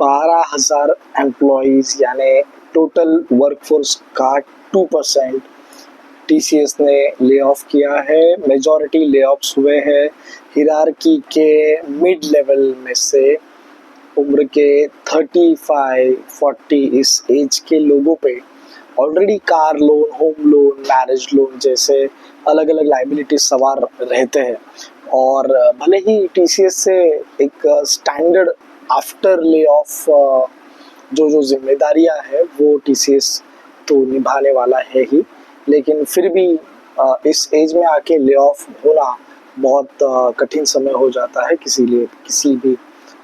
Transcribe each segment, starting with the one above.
12,000 employees यानी total workforce का 2% TCS ने ले ऑफ किया है। मेजॉरिटी ले ऑफ्स हुए हैं हिरार्की के मिड लेवल में से, उम्र के 35-40 इस एज के लोगों पे already car loan, home loan, marriage loan जैसे अलग अलग लाइबिलिटीज सवार रहते हैं। और भले ही टीसीएस से एक स्टैंडर्ड आफ्टर ले ऑफ जो जो जिम्मेदारियां है वो टीसीएस तो निभाने वाला है ही, लेकिन फिर भी इस एज में आके ले ऑफ होना बहुत कठिन समय हो जाता है किसी भी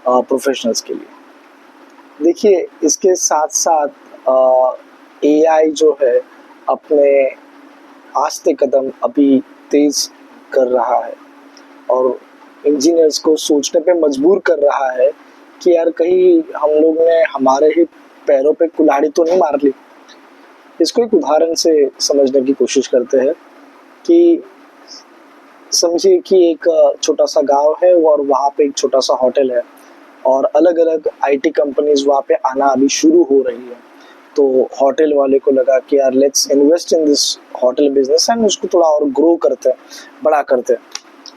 प्रोफेशनल्स के लिए। देखिए, इसके साथ साथ एआई जो है अपने आस्ते कदम अभी तेज कर रहा है और इंजीनियर्स को सोचने पे मजबूर कर रहा है कि यार कहीं हम लोग ने हमारे ही पैरों पे कुल्हाड़ी तो नहीं मार ली। इसको एक उदाहरण से समझने की कोशिश करते हैं कि समझिए कि एक छोटा सा गांव है और वहाँ पे एक छोटा सा होटल है और अलग अलग आईटी कंपनीज वहाँ पे आना अभी शुरू हो रही है। तो होटल वाले को लगा कि यार let's invest in this hotel business and उसको थोड़ा और ग्रो करते हैं, बड़ा करते हैं।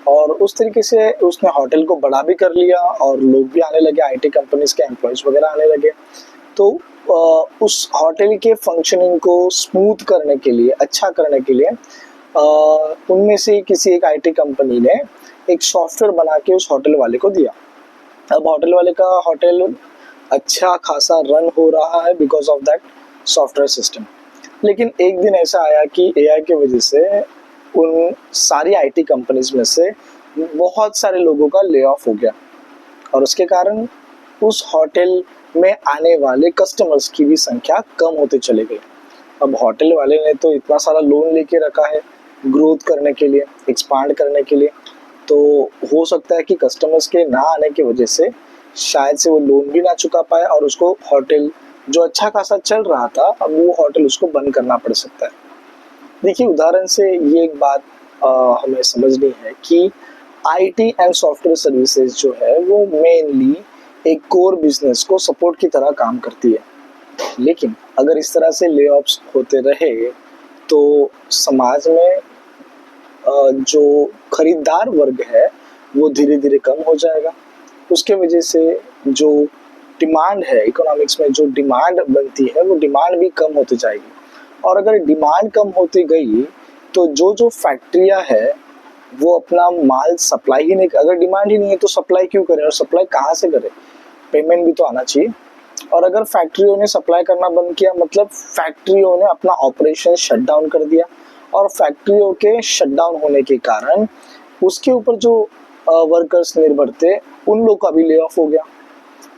और उस तरीके से उसने होटल को बड़ा भी कर लिया और लोग भी आने लगे, आईटी कंपनीज के एम्प्लॉयज वगैरह आने लगे। तो उस होटल के फंक्शनिंग को स्मूथ करने के लिए, अच्छा करने के लिए उनमें से किसी एक आईटी कंपनी ने एक सॉफ्टवेयर बना के उस होटल वाले को दिया। अब होटल वाले का होटल अच्छा खासा रन हो रहा है because of that software system. लेकिन एक दिन ऐसा आया कि एआई की वजह से उन सारी आईटी कंपनीज में से बहुत सारे लोगों का ले ऑफ हो गया और उसके कारण उस होटल में आने वाले कस्टमर्स की भी संख्या कम होते चले गई। अब होटल वाले ने तो इतना सारा लोन लेके रखा है ग्रोथ करने के लिए, एक्सपांड करने के लिए, तो हो सकता है कि कस्टमर्स के ना आने की वजह से शायद से वो लोन भी ना चुका पाए और उसको होटल जो अच्छा खासा चल रहा था अब वो होटल उसको बंद करना पड़ सकता है। देखिए, उदाहरण से ये एक बात हमें समझनी है कि आईटी एंड सॉफ्टवेयर सर्विसेज जो है वो मेनली एक कोर बिजनेस को सपोर्ट की तरह काम करती है। लेकिन अगर इस तरह से ले ऑफ्स होते रहे तो समाज में जो खरीदार वर्ग है वो धीरे धीरे कम हो जाएगा। उसके वजह से जो डिमांड है, इकोनॉमिक्स में जो डिमांड बनती है वो डिमांड भी कम होती जाएगी। और अगर डिमांड कम होती गई तो जो जो फैक्ट्रियां है वो अपना माल सप्लाई ही नहीं, अगर डिमांड ही नहीं है तो सप्लाई क्यों करे और सप्लाई कहाँ से करे, पेमेंट भी तो आना चाहिए। और अगर फैक्ट्रियों ने सप्लाई करना बंद किया मतलब फैक्ट्रियों ने अपना ऑपरेशन शट डाउन कर दिया और फैक्ट्रियों के शट डाउन होने के कारण उसके ऊपर जो वर्कर्स निर्भर थे उन लोग का भी ले ऑफ हो गया।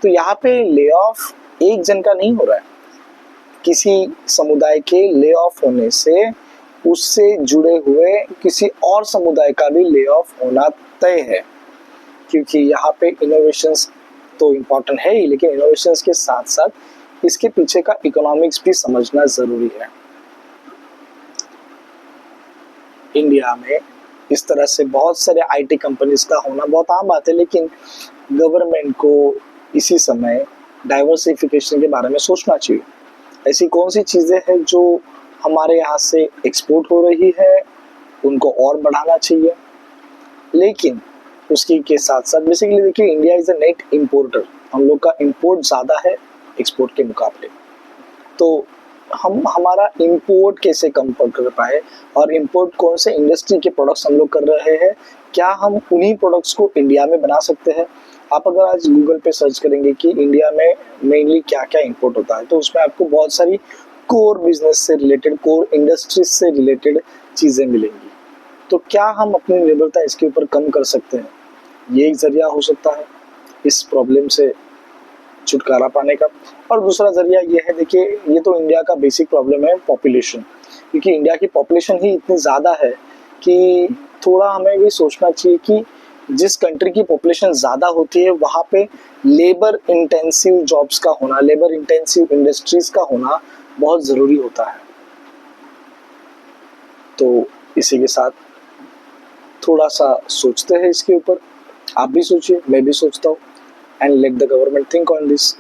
तो यहाँ पे ले ऑफ एक जन का नहीं हो रहा है, किसी समुदाय के ले ऑफ होने से उससे जुड़े हुए किसी और समुदाय का भी ले ऑफ होना तय है। क्योंकि यहाँ पे इनोवेशंस तो इम्पोर्टेंट है ही, लेकिन इनोवेशंस के साथ साथ इसके पीछे का इकोनॉमिक्स भी समझना जरूरी है। इंडिया में इस तरह से बहुत सारे आईटी कंपनीज का होना बहुत आम बात है, लेकिन गवर्नमेंट को इसी समय डाइवर्सिफिकेशन के बारे में सोचना चाहिए। ऐसी कौन सी चीज़ें हैं जो हमारे यहाँ से एक्सपोर्ट हो रही है उनको और बढ़ाना चाहिए। लेकिन उसकी के साथ साथ बेसिकली देखिए, India is a net importer, हम लोग का इम्पोर्ट ज़्यादा है एक्सपोर्ट के मुकाबले। तो हम हमारा इंपोर्ट कैसे कम कर पाए और इंपोर्ट कौन से इंडस्ट्री के प्रोडक्ट्स हम लोग कर रहे हैं, क्या हम उन्हीं प्रोडक्ट्स को इंडिया में बना सकते हैं। आप अगर आज गूगल पे सर्च करेंगे कि इंडिया में मेनली क्या क्या इंपोर्ट होता है तो उसमें आपको बहुत सारी कोर बिजनेस से रिलेटेड, कोर इंडस्ट्रीज से रिलेटेड चीज़ें मिलेंगी। तो क्या हम अपनी निर्भरता इसके ऊपर कम कर सकते हैं, ये एक जरिया हो सकता है इस प्रॉब्लम से छुटकारा पाने का। और दूसरा जरिया ये है, देखिए ये तो इंडिया का बेसिक प्रॉब्लम है पॉपुलेशन, क्योंकि इंडिया की पॉपुलेशन ही इतनी ज़्यादा है कि थोड़ा हमें भी सोचना चाहिए कि जिस कंट्री की पॉपुलेशन ज़्यादा होती है वहाँ पे लेबर इंटेंसिव जॉब्स का होना, लेबर इंटेंसिव इंडस्ट्रीज़ का होना बहुत ज़रूरी होता है। तो इसी के साथ थोड़ा सा सोचते हैं इसके ऊपर, आप भी सोचिए, मैं भी सोचता हूँ, and let the government think on this.